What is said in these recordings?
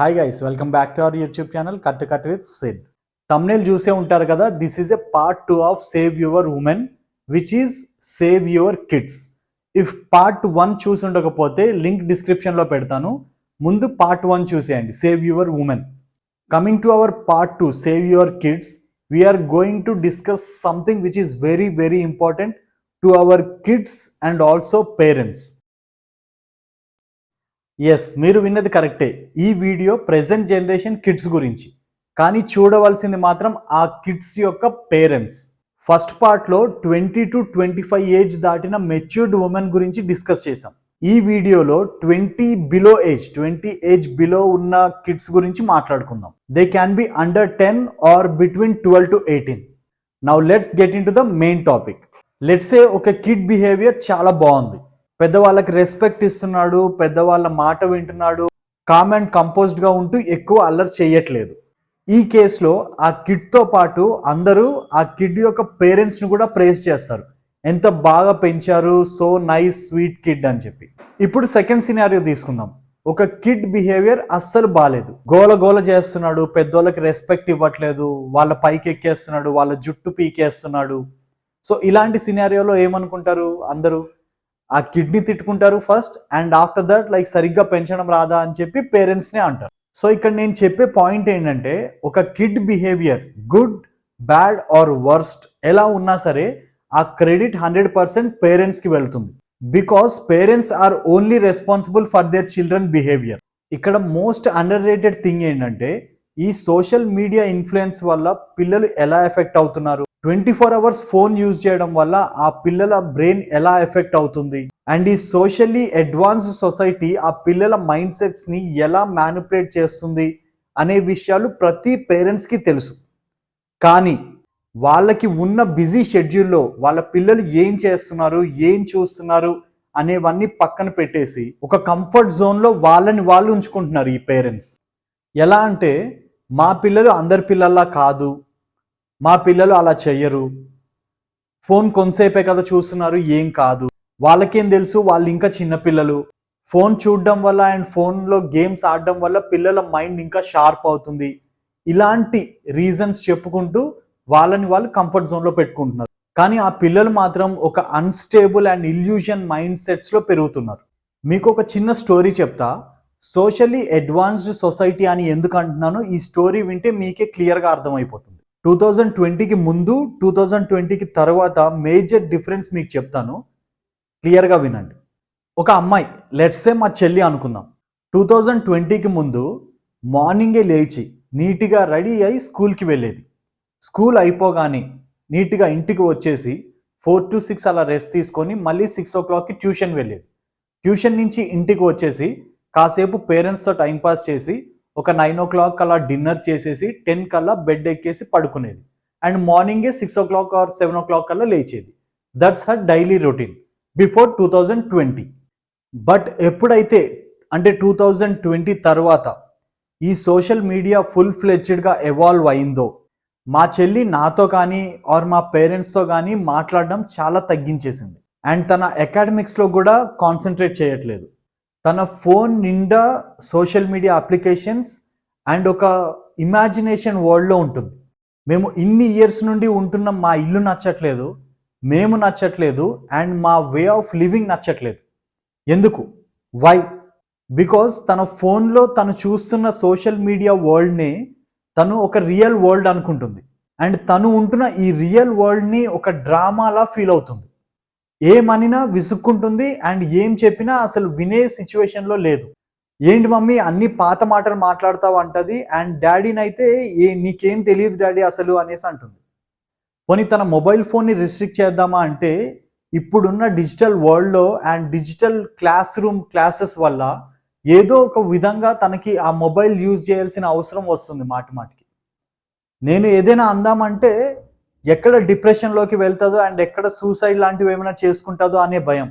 Hi guys, welcome back to our YouTube channel cut with Sid. Thumbnail చూసే ఉంటారు కదా, this is a part 2 of save your women which is save your kids. If part 1 చూసి ఉండకపోతే link డిస్క్రిప్షన్లో పెడతాను. ముందు part 1 చూసేయండి, save your women. Coming to our part 2, save your kids, we're going to discuss something which is very very important to our kids and also parents. Yes, మీరు విన్నది కరెక్టే. ఈ వీడియో ప్రెజెంట్ జనరేషన్ కిడ్స్ గురించి, కానీ చూడవలసింది మాత్రం ఆ kids యొక్క parents. First పార్ట్లో 20 to 25 ఏజ్ దాటిన మెచ్యూర్డ్ ఉమెన్ గురించి డిస్కస్ చేసాం. ఈ వీడియోలో 20 ఏజ్ బిలో ఉన్న కిడ్స్ గురించి మాట్లాడుకుందాం. They can be under 10 or between 12 to 18. Now let's get into the main topic. Let's say ఒక కిడ్ బిహేవియర్ చాలా బాగుంది, పెద్దవాళ్ళకి రెస్పెక్ట్ ఇస్తున్నాడు, పెద్దవాళ్ళ మాట వింటున్నాడు, కామ్ అండ్ కంపోజ్డ్గా ఉంటూ ఎక్కువ అల్లరి చేయట్లేదు. ఈ కేసులో ఆ కిడ్తో పాటు అందరూ ఆ కిడ్ యొక్క పేరెంట్స్ని కూడా ప్రేజ్ చేస్తారు, ఎంత బాగా పెంచారు, సో నైస్ స్వీట్ కిడ్ అని చెప్పి. ఇప్పుడు సెకండ్ సినారియో తీసుకుందాం. ఒక కిడ్ బిహేవియర్ అస్సలు బాగాలేదు, గోల గోల చేస్తున్నాడు, పెద్దోళ్ళకి రెస్పెక్ట్ ఇవ్వట్లేదు, వాళ్ళ పైకి ఎక్కేస్తున్నాడు, వాళ్ళ జుట్టు పీకేస్తున్నాడు. సో ఇలాంటి సినారియోలో ఏమనుకుంటారు అందరూ? ఆ కిడ్ని తిట్టుకుంటారు first, and after that like సరిగ్గా పెంచడం రాదా అని చెప్పి పేరెంట్స్నే అంటారు. సో ఇక్కడ నేను చెప్పే పాయింట్ ఏంటంటే, ఒక kid behaviour good, bad or worst ఎలా ఉన్నా సరే ఆ క్రెడిట్ 100% పేరెంట్స్కి వెళ్తుంది. Because parents are only responsible for their children behaviour. ఇక్కడ మోస్ట్ అండర్ రేటెడ్ థింగ్ ఏంటంటే, ఈ సోషల్ మీడియా ఇన్ఫ్లుయెన్స్ వల్ల పిల్లలు ఎలా ఎఫెక్ట్ అవుతున్నారు, 24 hours ఫోన్ యూజ్ చేయడం వల్ల ఆ పిల్లల బ్రెయిన్ ఎలా ఎఫెక్ట్ అవుతుంది, అండ్ ఈ సోషల్లీ అడ్వాన్స్డ్ సొసైటీ ఆ పిల్లల మైండ్ సెట్స్ని ఎలా మ్యానిపులేట్ చేస్తుంది అనే విషయాలు ప్రతి పేరెంట్స్కి తెలుసు. కానీ వాళ్ళకి ఉన్న బిజీ షెడ్యూల్లో వాళ్ళ పిల్లలు ఏం చేస్తున్నారు, ఏం చూస్తున్నారు అనేవన్నీ పక్కన పెట్టేసి ఒక కంఫర్ట్ జోన్లో వాళ్ళని వాళ్ళు ఉంచుకుంటున్నారు ఈ పేరెంట్స్. ఎలా అంటే, మా పిల్లలు అందరి పిల్లల్లా కాదు, మా పిల్లలు అలా చెయ్యరు, ఫోన్ కొంతసేపే కదా చూస్తున్నారు, ఏం కాదు, వాళ్ళకేం తెలుసు, వాళ్ళు ఇంకా చిన్నపిల్లలు, ఫోన్ చూడడం వల్ల అండ్ ఫోన్లో గేమ్స్ ఆడడం వల్ల పిల్లల మైండ్ ఇంకా షార్ప్ అవుతుంది, ఇలాంటి రీజన్స్ చెప్పుకుంటూ వాళ్ళని వాళ్ళు కంఫర్ట్ జోన్లో పెట్టుకుంటున్నారు. కానీ ఆ పిల్లలు మాత్రం ఒక అన్స్టేబుల్ అండ్ ఇల్యూషన్ మైండ్ సెట్స్లో పెరుగుతున్నారు. మీకు ఒక చిన్న స్టోరీ చెప్తా. సోషల్లీ అడ్వాన్స్డ్ సొసైటీ అని ఎందుకు అంటున్నానో ఈ స్టోరీ వింటే మీకే క్లియర్గా అర్థమైపోతుంది. 2020కి ముందు, 2020కి తర్వాత మేజర్ డిఫరెన్స్ మీకు చెప్తాను, క్లియర్గా వినండి. ఒక అమ్మాయి, లెట్స్ సే మా చెల్లి అనుకుందాం. 2020కి ముందు మార్నింగే లేచి నీట్గా రెడీ అయి స్కూల్కి వెళ్ళేది. స్కూల్ అయిపోగానే నీట్గా ఇంటికి వచ్చేసి 4 to 6 అలా రెస్ట్ తీసుకొని మళ్ళీ 6 o'clockకి ట్యూషన్ వెళ్ళేది. ట్యూషన్ నుంచి ఇంటికి వచ్చేసి కాసేపు పేరెంట్స్తో టైంపాస్ చేసి ఒక 9 o'clock అలా డిన్నర్ చేసేసి 10 కల్లా బెడ్ ఎక్కేసి పడుకునేది. అండ్ మార్నింగే 6 o'clock ఆర్ 7 o'clock కల్లా లేచేది. That's her daily routine before 2020. But ఎప్పుడైతే అంటే 2020 తర్వాత ఈ సోషల్ మీడియా ఫుల్ ఫ్లెడ్జ్డ్గా ఎవాల్వ్ అయిందో, మా చెల్లి నాతో కానీ ఆర్ మా పేరెంట్స్తో కానీ మాట్లాడడం చాలా తగ్గించేసింది. అండ్ తన అకాడమిక్స్లో కూడా కాన్సన్ట్రేట్ చేయట్లేదు. తన ఫోన్ నిండా సోషల్ మీడియా అప్లికేషన్స్ అండ్ ఒక ఇమాజినేషన్ వరల్డ్లో ఉంటుంది. మేము ఇన్ని ఇయర్స్ నుండి ఉంటున్న మా ఇల్లు నచ్చట్లేదు, మేము నచ్చట్లేదు, అండ్ మా వే ఆఫ్ లివింగ్ నచ్చట్లేదు. ఎందుకు? వై? బికాజ్ తన ఫోన్లో తను చూస్తున్న సోషల్ మీడియా వరల్డ్ని తను ఒక రియల్ వరల్డ్ అనుకుంటుంది. అండ్ తను ఉంటున్న ఈ రియల్ వరల్డ్ని ఒక డ్రామాలా ఫీల్ అవుతుంది. ఏమనినా విసుక్కుంటుంది అండ్ ఏం చెప్పినా అసలు వినే సిచ్యువేషన్లో లేదు. ఏంటి మమ్మీ అన్ని పాత మాటలు మాట్లాడతావు అంటది. అండ్ డాడీని అయితే నీకేం తెలియదు డాడీ అసలు అనేసి అంటుంది. పోనీ తన మొబైల్ ఫోన్ని రిస్ట్రిక్ట్ చేద్దామా అంటే, ఇప్పుడున్న డిజిటల్ వరల్డ్లో and digital class room classes వల్ల ఏదో ఒక విధంగా తనకి ఆ మొబైల్ యూజ్ చేయాల్సిన అవసరం వస్తుంది మాటి మాటికి. నేను ఏదైనా అందామంటే ఎక్కడ డిప్రెషన్లోకి వెళ్తుందో అండ్ ఎక్కడ సూసైడ్ లాంటివి ఏమైనా చేసుకుంటుందో అనే భయం.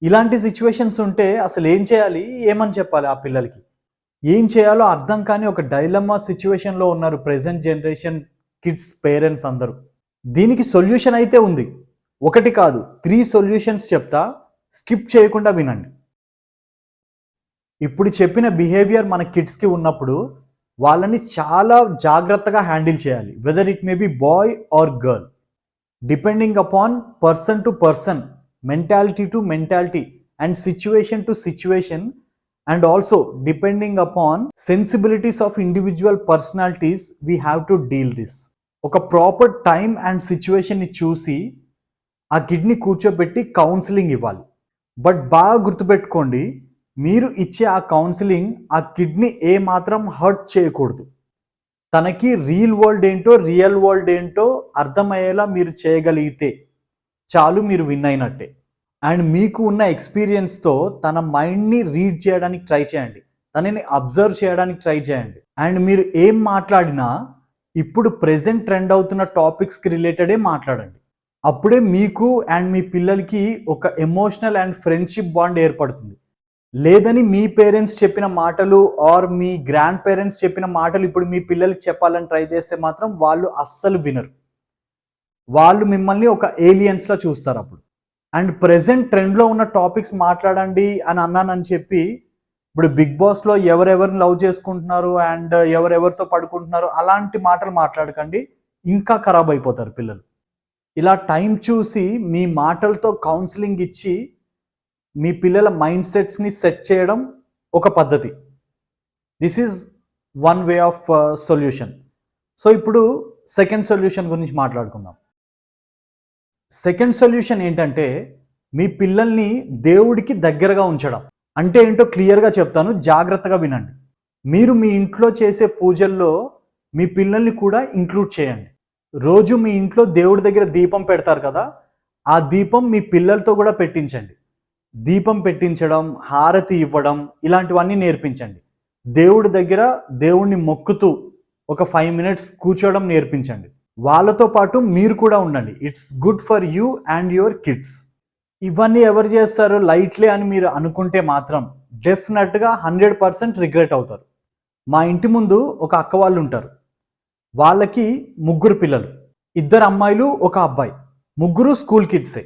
ఇలాంటి సిచ్యువేషన్స్ ఉంటే అసలు ఏం చేయాలి, ఏమని చెప్పాలి ఆ పిల్లలకి? ఏం చేయాలో అర్థం కాని ఒక డైలమా సిచ్యువేషన్లో ఉన్నారు ప్రెజెంట్ జనరేషన్ కిడ్స్ పేరెంట్స్ అందరూ. దీనికి సొల్యూషన్ అయితే ఉంది, ఒకటి కాదు 3 సొల్యూషన్స్ చెప్తా, స్కిప్ చేయకుండా వినండి. ఇప్పుడు చెప్పిన బిహేవియర్ మన కిడ్స్కి ఉన్నప్పుడు వాళ్ళని చాలా జాగ్రత్తగా హ్యాండిల్ చేయాలి, whether it may be boy or girl, depending upon person to person, mentality to mentality, and situation to situation, and also depending upon sensibilities of individual personalities, we have to deal this. ఒక proper time and సిచ్యువేషన్ని చూసి ఆ కిడ్ని కూర్చోబెట్టి counselling ఇవ్వాలి. But బాగా గుర్తుపెట్టుకోండి, మీరు ఇచ్చే ఆ కౌన్సిలింగ్ ఆ కిడ్ని ఏ మాత్రం హర్ట్ చేయకూడదు. తనకి రియల్ వరల్డ్ ఏంటో అర్థమయ్యేలా మీరు చేయగలిగితే చాలు, మీరు విన్ అయినట్టే. అండ్ మీకు ఉన్న ఎక్స్పీరియన్స్తో తన మైండ్ని రీడ్ చేయడానికి ట్రై చేయండి, తనని అబ్జర్వ్ చేయడానికి ట్రై చేయండి. అండ్ మీరు ఏం మాట్లాడినా ఇప్పుడు ప్రెజెంట్ ట్రెండ్ అవుతున్న టాపిక్స్కి రిలేటెడే మాట్లాడండి. అప్పుడే మీకు అండ్ మీ పిల్లలకి ఒక ఎమోషనల్ అండ్ ఫ్రెండ్షిప్ బాండ్ ఏర్పడుతుంది. లేదని మీ పేరెంట్స్ చెప్పిన మాటలు ఆర్ మీ గ్రాండ్ పేరెంట్స్ చెప్పిన మాటలు ఇప్పుడు మీ పిల్లలకి చెప్పాలని ట్రై చేస్తే మాత్రం వాళ్ళు అస్సలు వినరు. వాళ్ళు మిమ్మల్ని ఒక ఏలియన్స్లా చూస్తారు అప్పుడు. అండ్ ప్రెజెంట్ ట్రెండ్లో ఉన్న టాపిక్స్ మాట్లాడండి అని అన్నానని చెప్పి ఇప్పుడు బిగ్ బాస్లో ఎవరెవరిని లవ్ చేసుకుంటున్నారు అండ్ ఎవరెవరితో పడుకుంటున్నారు అలాంటి మాటలు మాట్లాడకండి, ఇంకా ఖరాబ్ అయిపోతారు పిల్లలు. ఇలా టైం చూసి మీ మాటలతో కౌన్సిలింగ్ ఇచ్చి మీ పిల్లల మైండ్ సెట్స్ని సెట్ చేయడం ఒక పద్ధతి. This is one way of solution. So ఇప్పుడు సెకండ్ సొల్యూషన్ గురించి మాట్లాడుకుందాం. సెకండ్ సొల్యూషన్ ఏంటంటే మీ పిల్లల్ని దేవుడికి దగ్గరగా ఉంచడం. అంటే ఏంటో క్లియర్గా చెప్తాను, జాగ్రత్తగా వినండి. మీరు మీ ఇంట్లో చేసే పూజల్లో మీ పిల్లల్ని కూడా ఇంక్లూడ్ చేయండి. రోజు మీ ఇంట్లో దేవుడి దగ్గర దీపం పెడతారు కదా, ఆ దీపం మీ పిల్లలతో కూడా పెట్టించండి. దీపం పెట్టించడం, హారతి ఇవ్వడం ఇలాంటివన్నీ నేర్పించండి. దేవుడి దగ్గర దేవుణ్ణి మొక్కుతూ ఒక 5 minutes కూర్చోవడం నేర్పించండి. వాళ్ళతో పాటు మీరు కూడా ఉండండి. It's good for you and your kids. ఇవన్నీ ఎవరు చేస్తారు లైట్లే అని మీరు అనుకుంటే మాత్రం డెఫినెట్గా 100% రిగ్రెట్ అవుతారు. మా ఇంటి ముందు ఒక అక్క వాళ్ళు ఉంటారు. వాళ్ళకి 3 పిల్లలు, 2 అమ్మాయిలు 1 అబ్బాయి, 3 స్కూల్ కిడ్సే.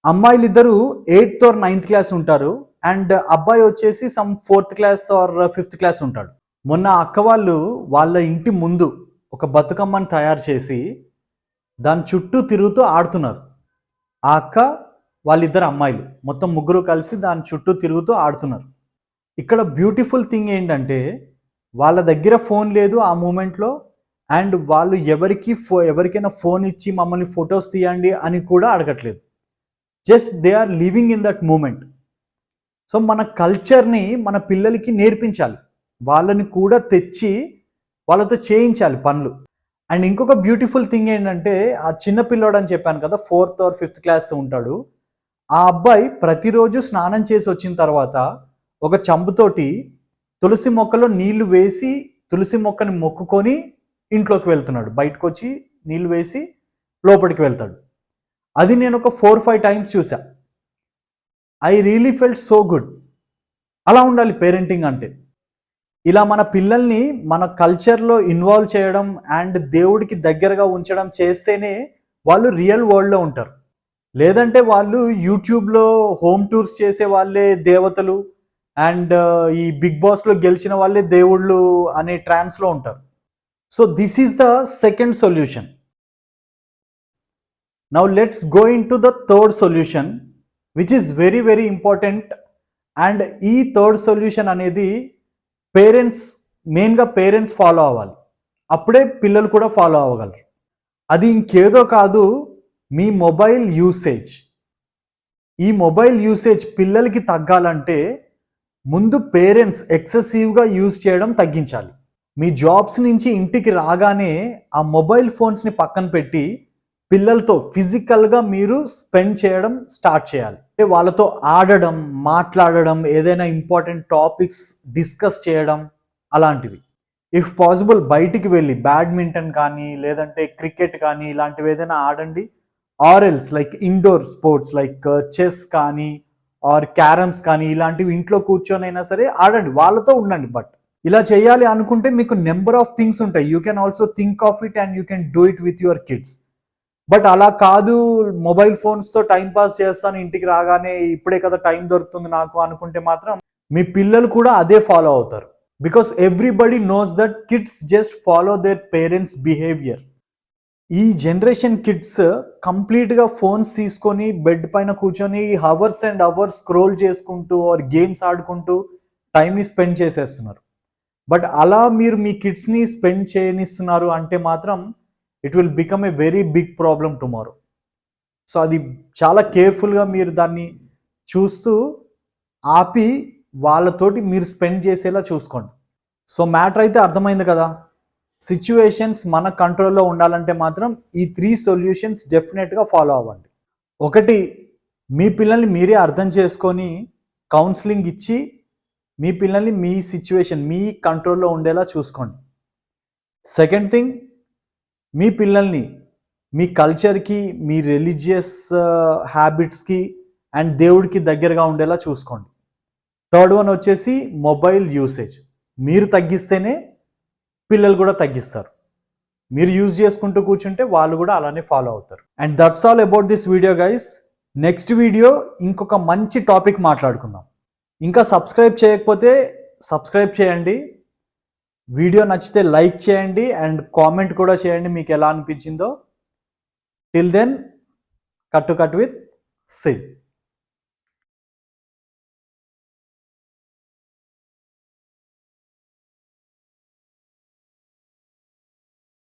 అమ్మాయిలు 2 8th or 9th క్లాస్ ఉంటారు అండ్ అబ్బాయి వచ్చేసి some 4th class are 5th class ఉంటాడు. మొన్న అక్క వాళ్ళు వాళ్ళ ఇంటి ముందు ఒక బతుకమ్మని తయారు చేసి దాని చుట్టూ తిరుగుతూ ఆడుతున్నారు. ఆ అక్క వాళ్ళిద్దరు అమ్మాయిలు మొత్తం 3 కలిసి దాని చుట్టూ తిరుగుతూ ఆడుతున్నారు. ఇక్కడ బ్యూటిఫుల్ థింగ్ ఏంటంటే వాళ్ళ దగ్గర ఫోన్ లేదు ఆ మూమెంట్లో, అండ్ వాళ్ళు ఎవరికైనా ఫోన్ ఇచ్చి మమ్మల్ని ఫొటోస్ తీయండి అని కూడా అడగట్లేదు. Just they are living in that moment. So మన కల్చర్ని మన పిల్లలకి నేర్పించాలి, వాళ్ళని కూడా తెచ్చి వాళ్ళతో చేయించాలి పనులు. అండ్ ఇంకొక బ్యూటిఫుల్ థింగ్ ఏంటంటే ఆ చిన్న పిల్లోడు అని చెప్పాను కదా, 4th or 5th క్లాస్ ఉంటాడు. ఆ అబ్బాయి ప్రతిరోజు స్నానం చేసి వచ్చిన తర్వాత ఒక చెంబుతోటి తులసి మొక్కలో నీళ్లు వేసి తులసి మొక్కని మొక్కుకొని ఇంట్లోకి వెళ్తున్నాడు. బయటకు వచ్చి నీళ్లు వేసి లోపలికి వెళ్తాడు. అది నేను ఒక 4-5 times చూసా. I really felt so good. అలా ఉండాలి పేరెంటింగ్ అంటే. ఇలా మన పిల్లల్ని మన కల్చర్లో ఇన్వాల్వ్ చేయడం అండ్ దేవుడికి దగ్గరగా ఉంచడం చేస్తేనే వాళ్ళు రియల్ వరల్డ్లో ఉంటారు. లేదంటే వాళ్ళు యూట్యూబ్లో హోమ్ టూర్స్ చేసే వాళ్ళే దేవతలు అండ్ ఈ బిగ్ బాస్లో గెలిచిన వాళ్ళే దేవుళ్ళు అనే ట్రాన్స్లో ఉంటారు. So this is the second solution. Now let's go in to the third solution which is very very important. And ఈ థర్డ్ సొల్యూషన్ అనేది మెయిన్గా పేరెంట్స్ ఫాలో అవ్వాలి, అప్పుడే పిల్లలు కూడా ఫాలో అవ్వగలరు. అది ఇంకేదో కాదు, మీ మొబైల్ యూసేజ్. ఈ మొబైల్ యూసేజ్ పిల్లలకి తగ్గాలంటే ముందు పేరెంట్స్ ఎక్సెసివ్గా యూజ్ చేయడం తగ్గించాలి. మీ జాబ్స్ నుంచి ఇంటికి రాగానే ఆ మొబైల్ ఫోన్స్ని పక్కన పెట్టి పిల్లలతో ఫిజికల్గా మీరు స్పెండ్ చేయడం స్టార్ట్ చేయాలి. అంటే వాళ్ళతో ఆడడం, మాట్లాడడం, ఏదైనా ఇంపార్టెంట్ టాపిక్స్ డిస్కస్ చేయడం అలాంటివి. ఇఫ్ పాసిబుల్ బయటికి వెళ్ళి బ్యాడ్మింటన్ కానీ లేదంటే క్రికెట్ కానీ ఇలాంటివి ఏదైనా ఆడండి. Or else like indoor sports like chess కానీ ఆర్ క్యారమ్స్ కానీ ఇలాంటివి ఇంట్లో కూర్చొని అయినా సరే ఆడండి, వాళ్ళతో ఉండండి. బట్ ఇలా చేయాలి అనుకుంటే మీకు నెంబర్ ఆఫ్ థింగ్స్ ఉంటాయి. You can also think of it and you can do it with your kids. But అలా కాదు, మొబైల్ ఫోన్స్తో టైం పాస్ చేస్తాను ఇంటికి రాగానే, ఇప్పుడే కదా టైం దొరుకుతుంది నాకు అనుకుంటే మాత్రం మీ పిల్లలు కూడా అదే ఫాలో అవుతారు. Because everybody knows that kids just follow their parents behaviour. ఈ జనరేషన్ కిడ్స్ కంప్లీట్గా ఫోన్స్ తీసుకొని బెడ్ పైన కూర్చొని హవర్స్ అండ్ అవర్స్ స్క్రోల్ చేసుకుంటూ ఆర్ గేమ్స్ ఆడుకుంటూ టైంని స్పెండ్ చేసేస్తున్నారు. బట్ అలా మీరు మీ కిడ్స్ని స్పెండ్ చేయనిస్తున్నారు అంటే మాత్రం it will become a very big problem tomorrow. So అది చాలా కేర్ఫుల్గా మీరు దాన్ని చూస్తూ ఆపి వాళ్ళతోటి మీరు స్పెండ్ చేసేలా చూసుకోండి. సో మ్యాటర్ అయితే అర్థమైంది కదా. సిచ్యువేషన్స్ మన కంట్రోల్లో ఉండాలంటే మాత్రం ఈ 3 సొల్యూషన్స్ డెఫినెట్గా ఫాలో అవ్వండి. ఒకటి, మీ పిల్లల్ని మీరే అర్థం చేసుకొని కౌన్సిలింగ్ ఇచ్చి మీ పిల్లల్ని మీ సిచ్యువేషన్ మీ కంట్రోల్లో ఉండేలా చూసుకోండి. సెకండ్ థింగ్, మీ పిల్లల్ని మీ కల్చర్కి, మీ రిలీజియస్ హ్యాబిట్స్కి అండ్ దేవుడికి దగ్గరగా ఉండేలా చూసుకోండి. థర్డ్ వన్ వచ్చేసి మొబైల్ యూసేజ్. మీరు తగ్గిస్తేనే పిల్లలు కూడా తగ్గిస్తారు. మీరు యూజ్ చేసుకుంటూ కూర్చుంటే వాళ్ళు కూడా అలానే ఫాలో అవుతారు. And that's all about this video guys. Next video ఇంకొక మంచి టాపిక్ మాట్లాడుకుందాం. ఇంకా సబ్స్క్రైబ్ చేయకపోతే సబ్స్క్రైబ్ చేయండి. వీడియో నచ్చితే లైక్ చేయండి అండ్ కామెంట్ కూడా చేయండి మీకు ఎలా అనిపించిందో. Till then, cut with Sid.